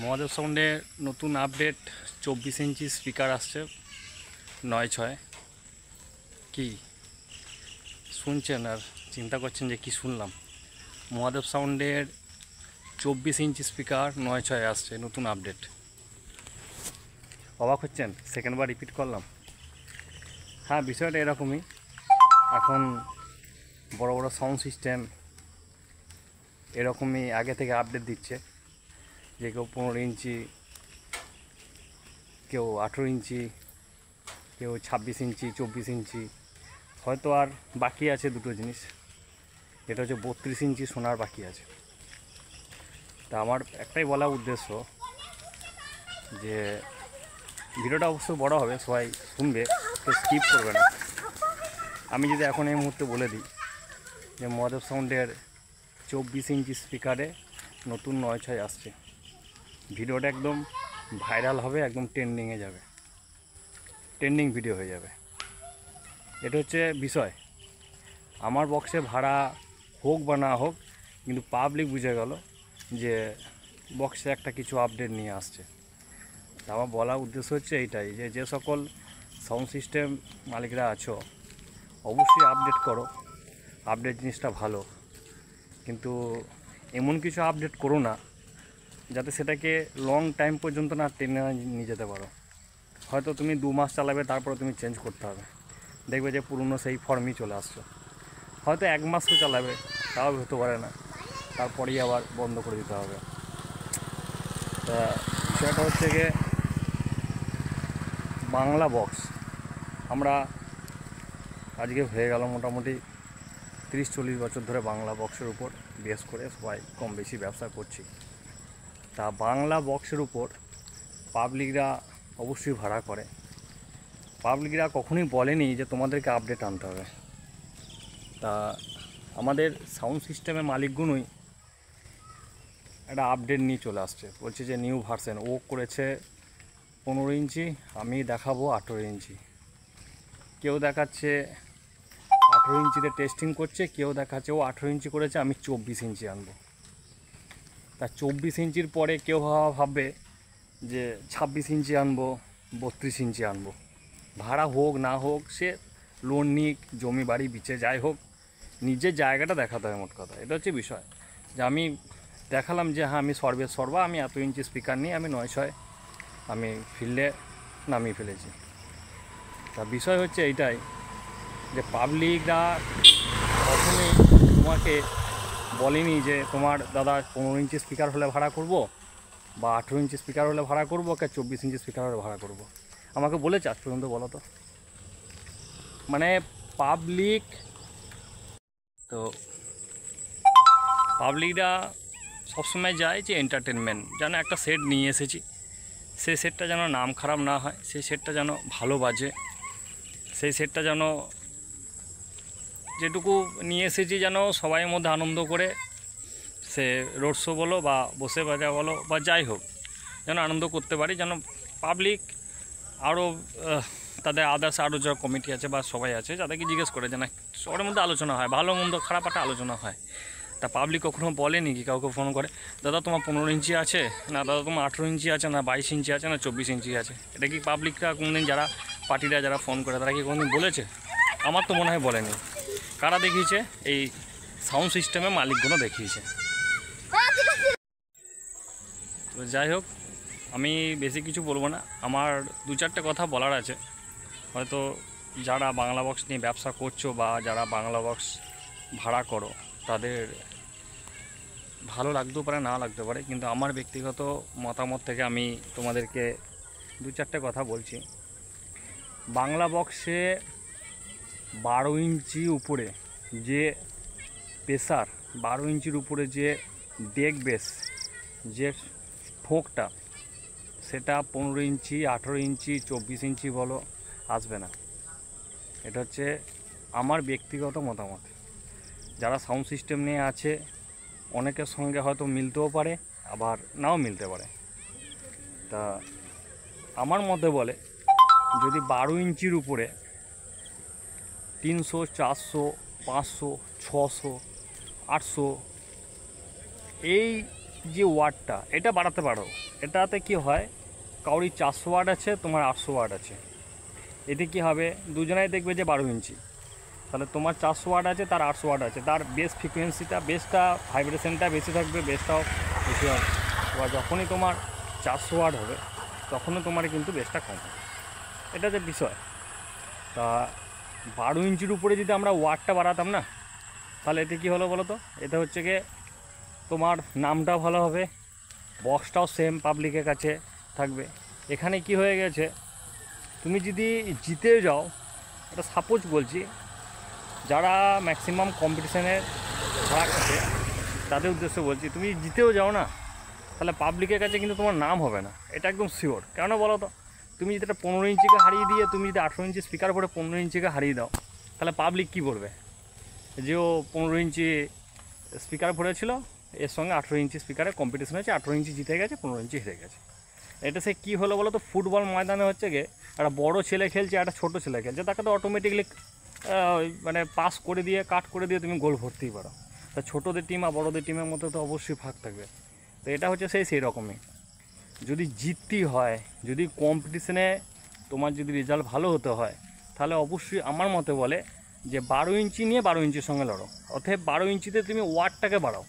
মহাদেব সাউন্ডে নতুন update 24 inch speaker আসছে 9/6। কি শুনছেন আর চিন্তা করছেন যে কি শুনলাম? মহাদেব সাউন্ডের 24 ইঞ্চি স্পিকার 9/6 আসছে নতুন আপডেট। অবাক হচ্ছেন? সেকেন্ডবার রিপিট করলাম। হ্যাঁ, বিষয়টা এরকমই। এখন বড় বড় সাউন্ড সিস্টেম এরকমই আগে থেকে আপডেট দিচ্ছে, যে কেউ 15 ইঞ্চি, কেউ 18 ইঞ্চি, কেউ 26 ইঞ্চি, 24 ইঞ্চি। হয়তো আর বাকি আছে দুটো জিনিস, এটা হচ্ছে 32 ইঞ্চি শোনার বাকি আছে। তা আমার একটাই বলা উদ্দেশ্য যে ভিডিওটা অবশ্যই বড় হবে, সবাই শুনবে, কেউ স্কিপ করবে না। আমি যদি এখন এই মুহূর্তে বলে দিই যে মহাদেব সাউন্ডের 24 ইঞ্চি স্পিকারে নতুন 9/6 আসছে, ভিডিওটা একদম ভাইরাল হবে, একদম ট্রেন্ডিংয়ে যাবে, ট্রেন্ডিং ভিডিও হয়ে যাবে। এটা হচ্ছে বিষয়। আমার বক্সে ভাড়া হোক বা না হোক, কিন্তু পাবলিক বুঝে গেল যে বক্সে একটা কিছু আপডেট নিয়ে আসছে। তা আমার বলার উদ্দেশ্য হচ্ছে এইটাই, যে যে সকল সাউন্ড সিস্টেম মালিকরা আছো, অবশ্যই আপডেট করো। আপডেট জিনিসটা ভালো, কিন্তু এমন কিছু আপডেট করো না যাতে সেটাকে লং টাইম পর্যন্ত না টেনে নিয়ে যেতে পারো। হয়তো তুমি 2 মাস চালাবে, তারপরে তুমি চেঞ্জ করতে হবে, দেখবে যে পুরনো সেই ফর্মই চলে আসছো। হয়তো 1 মাসও চালাবে, তাও হতে পারে না, তারপরেই আবার বন্ধ করে দিতে হবে। তা বিষয়টা হচ্ছে গিয়ে বাংলা বক্স, আমরা আজকে হয়ে গেল মোটামুটি 30-40 বছর ধরে বাংলা বক্সের উপর বেস করে সবাই কম বেশি ব্যবসা করছি। তা বাংলা বক্সের উপর পাবলিকরা অবশ্যই ভাড়া করে। পাবলিকরা কখনোই বলেনি যে তোমাদেরকে আপডেট আনতে হবে। তা আমাদের সাউন্ড সিস্টেমের মালিকগুলোই একটা আপডেট নিয়ে চলে আসছে, বলছে যে নিউ ভার্সন ও করেছে 15 ইঞ্চি, আমি দেখাবো 18 ইঞ্চি। কেউ দেখাচ্ছে 18 ইঞ্চিতে টেস্টিং করছে, কেউ দেখাচ্ছে ও 18 ইঞ্চি করেছে, আমি 24 ইঞ্চি আনবো। তা 24 ইঞ্চির পরে কেউ ভাববে যে 26 ইঞ্চি আনবো, 32 ইঞ্চি আনবো। ভাড়া হোক না হোক, সে লোন নিক, জমি বাড়ি বিচে যাই হোক, নিজের জায়গাটা দেখাতে হয়। মোট কথা এটা হচ্ছে বিষয়, যে আমি দেখালাম যে হ্যাঁ আমি সর্বা, আমি এত ইঞ্চি স্পিকার নিয়ে আমি 9/6 আমি ফিল্ডে নামিয়ে ফেলেছি। তা বিষয় হচ্ছে এইটাই, যে পাবলিকরা কখনোই তোমাকে বলেনি যে তোমার দাদা 15 ইঞ্চি স্পিকার হলে ভাড়া করব, বা 18 ইঞ্চি স্পিকার হলে ভাড়া করবো, কে 24 ইঞ্চি স্পিকার হলে ভাড়া করব। আমাকে বলেছে আজ পর্যন্ত? বলো তো। মানে পাবলিক তো পাবলিকরা সবসময় যায় যে এন্টারটেনমেন্ট, যেন একটা সেট নিয়ে এসেছি, সেই সেটটা যেন নাম খারাপ না হয়, সেই সেটটা যেন ভালো বাজে, সেই সেটটা যেন যেটুকু নিয়ে এসেছি যেন সবাই মধ্যে আনন্দ করে, সে রোড শো বলো বা বসে বাজা বলো বা যাই হোক, যেন আনন্দ করতে পারি, যেন পাবলিক আরও তাদের আদার্স আরও যারা কমিটি আছে বা সবাই আছে যাদেরকে জিজ্ঞেস করে যে না সবার মধ্যে আলোচনা হয়, ভালো মন্দ খারাপ একটা আলোচনা হয়। তা পাবলিক কখনো বলেনি কি কাউকে ফোন করে দাদা তোমার 15 ইঞ্চি আছে, না দাদা তোমার 18 ইঞ্চি আছে, না 22 ইঞ্চি আছে, না 24 ইঞ্চি আছে? এটা কি পাবলিকরা কোনোদিন, যারা পার্টিরা যারা ফোন করে তারা কি কোনোদিন বলেছে? আমার তো মনে হয় বলেনি। কারা দেখিয়েছে? এই সাউন্ড সিস্টেমের মালিকগুলো দেখিয়েছে। তো যাই হোক, আমি বেশি কিছু বলবো না, আমার 2-4টে কথা বলার আছে। হয়তো যারা বাংলা বক্স নিয়ে ব্যবসা করছো বা যারা বাংলা বক্স ভাড়া করো, তাদের ভালো লাগতেও পারে, না লাগতে পারে, কিন্তু আমার ব্যক্তিগত মতামত থেকে আমি তোমাদেরকে 2-4টে কথা বলছি। বাংলা বক্সে 12 ইঞ্চি উপরে যে প্রেসার, 12 ইঞ্চির উপরে যে ডেক বেস, যে ঠোকটা, সেটা 15 ইঞ্চি, 18 ইঞ্চি, 24 ইঞ্চি বলো আসবে না। এটা হচ্ছে আমার ব্যক্তিগত মতামত। যারা সাউন্ড সিস্টেম নিয়ে আছে অনেকের সঙ্গে হয়তো মিলতেও পারে, আবার নাও মিলতে পারে। তা আমার মতে বলে, যদি 12 ইঞ্চির উপরে 300, 400, 500, 600, 800 এই যে ওয়াটটা এটা বাড়াতে পারো। এটাতে কি হয়, কাউরি 400 ওয়াট আছে, তোমার 800 ওয়াট আছে, এতে কি হবে দুজনাই দেখবে যে 12 ইঞ্চি, তাহলে তোমার 400 ওয়াট আছে, তার 800 ওয়াট আছে, তার বেস ফ্রিকোয়েন্সিটা, বেসটা ভাইব্রেশনটা বেশি থাকবে, বেসটাও বেশি হবে। এবার যখনই তোমার 400 ওয়াট হবে তখনও তোমার কিন্তু বেসটা কম হবে, এটা যে বিষয়। তা 12 ইঞ্চির উপরে যদি আমরা ওয়াটটা বাড়াতাম না, তাহলে এতে কী হলো বলো তো, এতে হচ্ছে গিয়ে তোমার নামটাও ভালো হবে, বক্সটাও সেম পাবলিকের কাছে থাকবে। এখানে কি হয়ে গেছে, তুমি যদি জিতে যাও, এটা সাপোজ বলছি, যারা ম্যাক্সিমাম কম্পিটিশানে ভাড়া খাচ্ছে তাদের উদ্দেশ্যে বলছি, তুমি জিতেও যাও না, তাহলে পাবলিকের কাছে কিন্তু তোমার নাম হবে না, এটা একদম শিওর। কেন বলো তো, তুমি যদি এটা 15 ইঞ্চিকে হারিয়ে দিয়ে তুমি যদি 18 ইঞ্চি স্পিকার পরে 15 ইঞ্চিকে হারিয়ে দাও, তাহলে পাবলিক কী করবে, যে ও 15 ইঞ্চি স্পিকার পড়েছিল, এর সঙ্গে 18 ইঞ্চি স্পিকারের কম্পিটিশন হয়েছে, 18 ইঞ্চি জিতে গেছে, 15 ইঞ্চি হেরে গেছে। এটা সে কী হলো বলো তো, ফুটবল ময়দানে হচ্ছে গিয়ে একটা বড় ছেলে খেলছে, একটা ছোটো ছেলে খেলছে, তাকে তো অটোমেটিকলি মানে পাস করে দিয়ে, কাট করে দিয়ে তুমি গোল ভরতেই পারো। তা ছোটোদের টিম আর বড়োদের টিমের মধ্যে তো অবশ্যই ভাগ থাকবে। তো এটা হচ্ছে সেই রকমই, যদি জিততেই হয়, যদি কম্পিটিশনে তোমার যদি রেজাল্ট ভালো হতে হয়, তাহলে অবশ্যই আমার মতে বলে যে 12 ইঞ্চি নিয়ে 12 ইঞ্চির সঙ্গে লড়ো। অতএব 12 ইঞ্চিতে তুমি ওয়াটটাকে বাড়াও।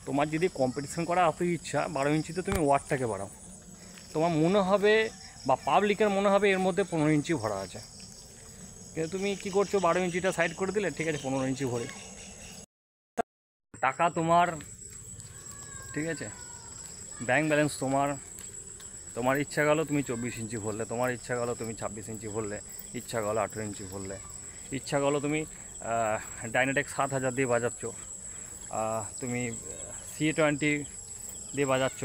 তোমার যদি কম্পিটিশন করার এত ইচ্ছা, 12 ইঞ্চিতে তুমি ওয়াটটাকে বাড়াও। তোমার মনে হবে বা পাবলিকের মনে হবে এর মধ্যে 15 ইঞ্চি ভরা আছে, কিন্তু তুমি কী করছো, 12 ইঞ্চিটা সাইড করে দিলে, ঠিক আছে 15 ইঞ্চি ভরে, টাকা তোমার, ঠিক আছে, ব্যাংক ব্যালেন্স তোমার। তোমার ইচ্ছা গেলো তুমি 24 ইঞ্চি ভরলে, তোমার ইচ্ছা গেলো তুমি 26 ইঞ্চি ভরলে, ইচ্ছা গেলো 18 ইঞ্চি ভরলে, ইচ্ছা গেলো তুমি ডাইনাটেক 7000 দিয়ে বাজাচ্ছ, তুমি CA20 দিয়ে বাজাচ্ছ,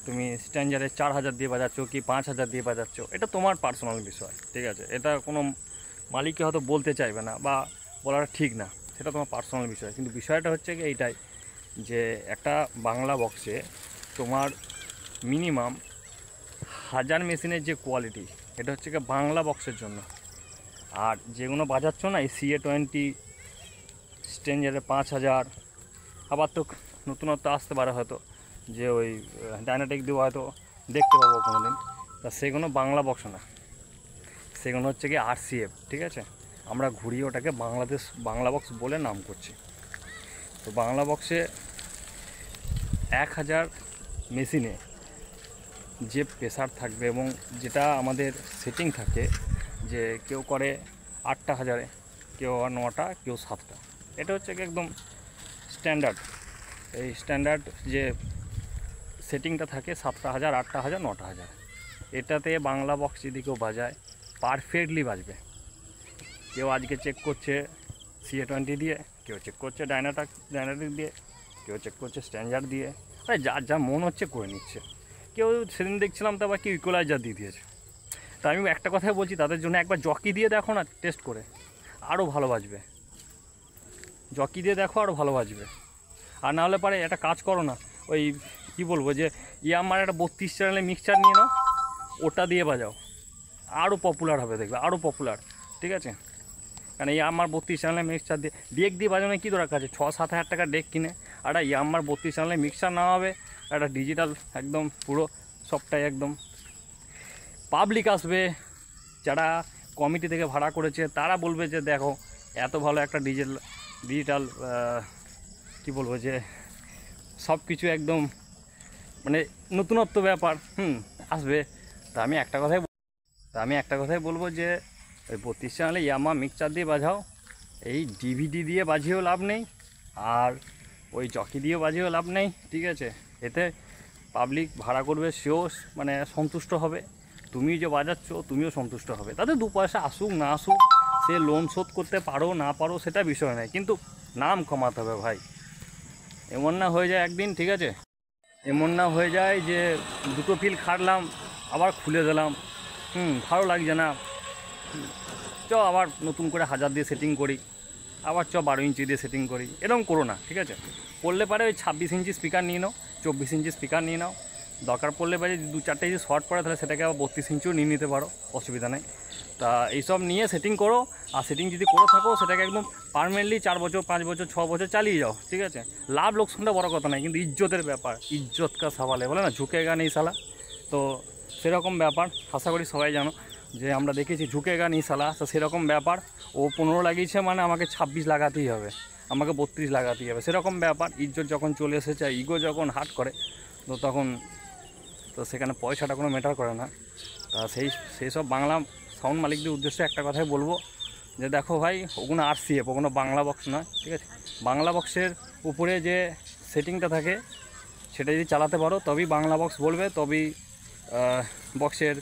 তুমি স্ট্যান্ডার্ডে 4000 দিয়ে বাজাচ্ছ কি 5000 দিয়ে বাজাচ্ছ, এটা তোমার পার্সোনাল বিষয়, ঠিক আছে। এটা কোনো মালিককে হয়তো বলতে চাইবে না বা বলাটা ঠিক না, সেটা তোমার পার্সোনাল বিষয়। কিন্তু বিষয়টা হচ্ছে কি এইটাই, যে একটা বাংলা বক্সে তোমার মিনিমাম 1000 মেশিনের যে কোয়ালিটি, এটা হচ্ছে কি বাংলা বক্সের জন্য। আর যেগুলো বাজাচ্ছ না, এই CA20 স্ট্যান্ডার্ডে 5000, আবার তো নতুনত্ব আসতে পারে হয়তো, যে ওই ডাইনাটেক দিয়ে হয়তো দেখতে পাবো কোনো দিন, তা সেগুলো বাংলা বক্স না, সেগুলো হচ্ছে কি RCF, ঠিক আছে। আমরা ঘুরিয়ে ওটাকে বাংলা বক্স বলে নাম করছি। তো বাংলা বক্সে 1000 মেশিনে যে প্রেসার থাকবে এবং যেটা আমাদের সেটিং থাকে, যে কেউ করে 8টা হাজারে, কেউ 9টা, কেউ 7টা, এটা হচ্ছে কি একদম স্ট্যান্ডার্ড। এই স্ট্যান্ডার্ড যে সেটিংটা থাকে 7টা হাজার, 8টা হাজার, 9টা হাজার, এটাতে বাংলা বক্স যদি কেউ বাজায় পারফেক্টলি বাজবে। কেউ আজকে চেক করছে CA20 দিয়ে, কেউ চেক করছে ডাইনাটেক দিয়ে, কেউ চেক করছে স্ট্যান্ডার্ড দিয়ে, যার যা মন হচ্ছে করে নিচ্ছে। কেউ সেদিন দেখছিলাম তো আবার কেউ ইকুয়ালাইজার দিয়ে দিয়েছে। তা আমি একটা কথাই বলছি, তাদের জন্য একবার জকি দিয়ে দেখো না, টেস্ট করে, আরও ভালো বাজবে। জকি দিয়ে দেখো, আরও ভালো বাজবে। আর না হলে পারে একটা কাজ করো না, ওই কী বলবো, যে ইয়ামার একটা 32 চ্যানেলের মিক্সচার নিয়ে নাও, ওটা দিয়ে বাজাও, আরও পপুলার হবে, দেখবে আরও পপুলার, ঠিক আছে। কারণ ইয়ামার 32 চ্যানেলের মিক্সচার দিয়ে ডেক দিয়ে বাজানোর কী দরকার আছে, 6-7 হাজার টাকার ডেক কিনে একটা ইয়ামার 32 চ্যানেলের মিক্সচার না হবে, একটা ডিজিটাল একদম পুরো সবটাই একদম পাবলিক আসবে। যারা কমিটি থেকে ভাড়া করেছে তারা বলবে যে দেখো এত ভালো একটা ডিজিটাল কী বলবো, যে সব কিছু একদম মানে নতুনত্ব ব্যাপার আসবে। তা আমি একটা কথাই বলবো, যে ওই 32 চ্যানেলে ইয়ামা মিক্সচার দিয়ে বাজাও, এই DVD দিয়ে বাজিয়েও লাভ নেই, আর ওই জকি দিয়েও বাজিয়েও লাভ নেই, ঠিক আছে। এতে পাবলিক ভাড়া করবে, সেও মানে সন্তুষ্ট হবে, তুমি যে বাজাচ্ছ তুমিও সন্তুষ্ট হবে। তাতে 2 পয়সা আসুক না আসুক, সে লোন শোধ করতে পারো না পারো সেটা বিষয় নয়, কিন্তু নাম কমাতে হবে ভাই। এমন না হয়ে যায় একদিন, ঠিক আছে, এমন না হয়ে যায় যে দুটো পিল খাটলাম আবার খুলে দিলাম, ভালো লাগছে না, আবার নতুন করে 1000 দিয়ে সেটিং করি, আবার 12 ইঞ্চি দিয়ে সেটিং করি, এরকম করো না, ঠিক আছে। পড়লে পারে ওই 26 ইঞ্চি স্পিকার নিয়ে নাও, 24 ইঞ্চি স্পিকার নিয়ে নাও, দরকার পড়লে পারে 2-4টে যদি শর্ট পড়ে তাহলে সেটাকে আবার 32 ইঞ্চিও নিয়ে নিতে পারো, অসুবিধা নেই। তা এইসব নিয়ে সেটিং করো, আর সেটিং যদি করে থাকো সেটাকে একদম পার্মানেন্টলি 4 বছর 5 বছর 6 বছর চালিয়ে যাও, ঠিক আছে। লাভ লোকসানটা বড় কথা নয়, কিন্তু ইজ্জতের ব্যাপার, ইজ্জত কা সওয়াল বলে না, ঝুঁকেগা নেই সালা। তো সেরকম ব্যাপার, আশা করি সবাই জানো যে আমরা দেখেছি ঝুঁকেগা নেই সালা। তো সেরকম ব্যাপার, ও 15 লাগিয়েছে মানে আমাকে 26 লাগাতেই হবে, আমাকে 32 লাগাতেই হবে, সেরকম ব্যাপার। ইজ্জত যখন চলে এসেছে, ইগো যখন হার্ট করে, তো তখন তো সেখানে পয়সাটা কোনো ম্যাটার করে না। তা সেই সব বাংলা সাউন্ড মালিকদের উদ্দেশ্যে একটা কথাই বলবো যে দেখো ভাই, ওগুলো RCF, ওগুলো বাংলা বক্স নয়, ঠিক আছে। বাংলা বক্সের উপরে যে সেটিংটা থাকে সেটা যদি চালাতে পারো তবেই বাংলা বক্স বলবে, তবেই বক্সের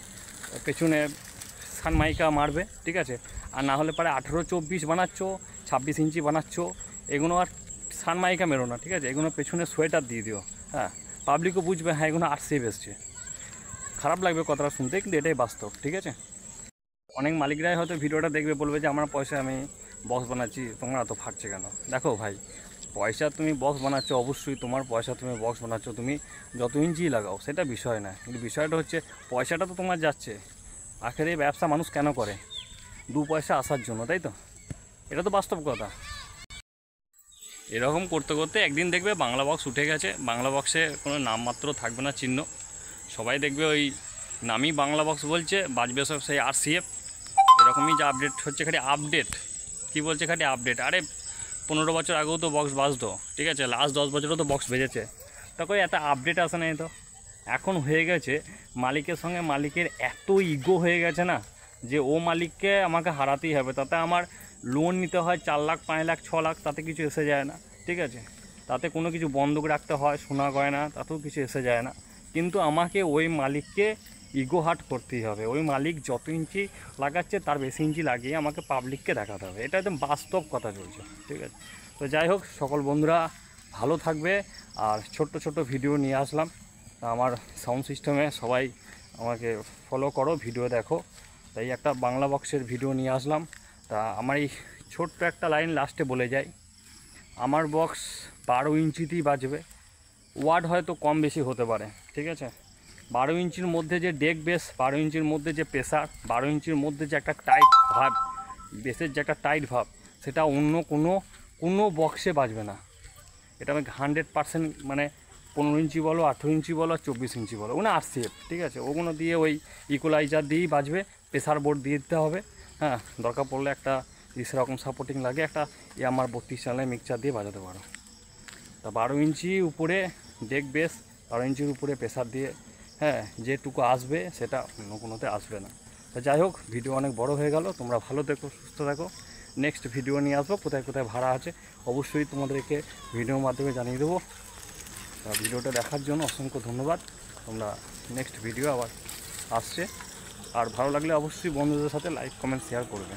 পেছনে সানমাইকা মারবে, ঠিক আছে। আর না হলে পারে 18-24 বানাচ্ছ, 26 ইঞ্চি বানাচ্ছ, এগুলো আর সানমাইকা মেরো না, ঠিক আছে। এগুলো পেছনে সোয়েটার দিয়ে দিও, হ্যাঁ, পাবলিকও বুঝবে হ্যাঁ এগুলো RCF এসছে। খারাপ লাগবে কথাটা শুনতে, কিন্তু এটাই বাস্তব, ঠিক আছে। অনেক মালিকরাই হয়তো ভিডিওটা দেখবে, বলবে যে আমার পয়সা আমি বক্স বানাচ্ছি, তোমরা এত ফাটছে কেন। দেখো ভাই, পয়সা তুমি বক্স বানাচ্ছ, অবশ্যই তোমার পয়সা তুমি বক্স বানাচ্ছ, তুমি যত ইঞ্চি লাগাও সেটা বিষয় না, কিন্তু বিষয়টা হচ্ছে পয়সাটা তো তোমার যাচ্ছে। আখের এই ব্যবসা মানুষ কেন করে? 2 পয়সা আসার জন্য, তাই তো? এটা তো বাস্তব কথা। এরকম করতে করতে একদিন দেখবে বাংলা বক্স উঠে গেছে, বাংলা বক্সে কোনো নামমাত্র থাকবে না চিহ্ন, সবাই দেখবে ওই নামই বাংলা বক্স বলছে, বাজবে সব সেই RCF। এরকমই যে আপডেট হচ্ছে, খালি আপডেট, কী বলছে খালি আপডেট। আরে 15 বছর আগেও তো বক্স বাজতো, ঠিক আছে, লাস্ট 10 বছরও তো বক্স বেজেছে, তখন এত আপডেট আসে নাই। তো এখন হয়ে গেছে মালিকের সঙ্গে মালিকের এত ইগো হয়ে গেছে না, যে ও মালিককে আমাকে হারাতেই হবে, তাতে আমার লোন নিতে হয় 4 লাখ 5 লাখ 6 লাখ, তাতে কিছু এসে যায় না, ঠিক আছে। তাতে কোনো কিছু বন্ধক রাখতে হয়, সোনা গয়না, তাতেও কিছু এসে যায় না। কিন্তু আমাকে ওই মালিককে ইগো হার্ট করতেই হবে, ওই মালিক যত ইঞ্চি লাগাচ্ছে তার বেশি ইঞ্চি লাগিয়ে আমাকে পাবলিককে দেখাতে হবে, এটা একদম বাস্তব কথা চলছে, ঠিক আছে। তো যাই হোক, সকল বন্ধুরা ভালো থাকবে। আর ছোট্ট ছোট্ট ভিডিও নিয়ে আসলাম, আমার সাউন্ড সিস্টেমে সবাই আমাকে ফলো করো, ভিডিও দেখো, তাই একটা বাংলা বক্সের ভিডিও নিয়ে আসলাম। তা আমার এই ছোট্ট একটা লাইন লাস্টে বলে যাই, আমার বক্স 12 ইঞ্চিতেই বাজবে, ওয়াট হয়তো কম বেশি হতে পারে, ঠিক আছে। 12 ইঞ্চির মধ্যে যে ডেক বেস, 12 ইঞ্চির মধ্যে যে প্রেসার, 12 ইঞ্চির মধ্যে যে একটা টাইট ভাব, বেসের যে একটা টাইট ভাব, সেটা অন্য কোনো বক্সে বাজবে না। এটা আমি 100% মানে 15 ইঞ্চি বলো, 18 ইঞ্চি বলো, 24 ইঞ্চি বলো, ওগুলো RCF, ঠিক আছে। ওগুলো দিয়ে ওই ইকুয়ালাইজার দিয়েই বাজবে, প্রেসার বোর্ড দিয়ে দিতে হবে, হ্যাঁ, দরকার পড়লে একটা সেরকম সাপোর্টিং লাগে, একটা আমার 32 চ্যানেলের মিক্সচার দিয়ে বাজাতে পারো। তা 12 ইঞ্চি উপরে ডেক বেস, 12 ইঞ্চির উপরে প্রেসার দিয়ে, হ্যাঁ, যেটুকু আসবে সেটা অন্য কোনোতে আসবে না। তা যাই হোক, ভিডিও অনেক বড় হয়ে গেল, তোমরা ভালো থেকো, সুস্থ থাকো। নেক্সট ভিডিও নিয়ে আসবো, কোথায় কোথায় ভাড়া আছে অবশ্যই তোমাদেরকে ভিডিওর মাধ্যমে জানিয়ে দেবো। তা ভিডিওটা দেখার জন্য অসংখ্য ধন্যবাদ। তোমরা নেক্সট ভিডিও আবার আসছে, আর ভালো লাগলে অবশ্যই বন্ধুদের সাথে লাইক কমেন্ট শেয়ার করবে।